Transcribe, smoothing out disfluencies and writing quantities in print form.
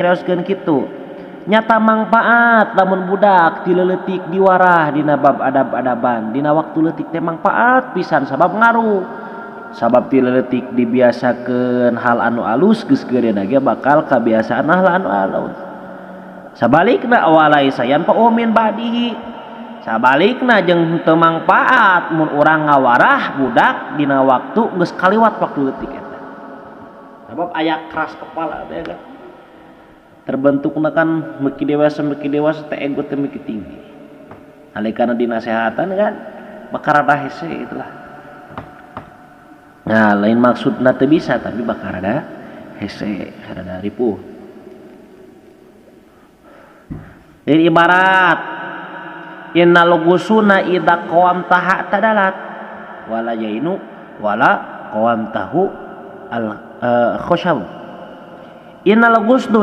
Raoskeun kitu nyata manfaat lamun budak dileutik diwarah dina bab adab-adaban dina waktu leutik teh manfaat pisan sabab ngaruh sabab dileutik dibiasakeun hal anu alus geus geureuna ge bakal kabiasaan hal anu alus sabalikna walai sayan pa min badihi sabalikna jeung teu manfaat mun urang ngawarah budak dina waktu geus kaliwat waktu leutik eta sabab aya keras kepala teh kan terbentukna kan meuki dewasa teh ego teh meuki tinggi nalikana dinasehatan kan bakal rada hese itulah nah lain maksudna teu bisa tapi bakal rada hese rada ripuh jadi ibarat innal ghusuna idza qawamtaha tadalat wala yainu wala qawamtahu al khashab innal ghusnu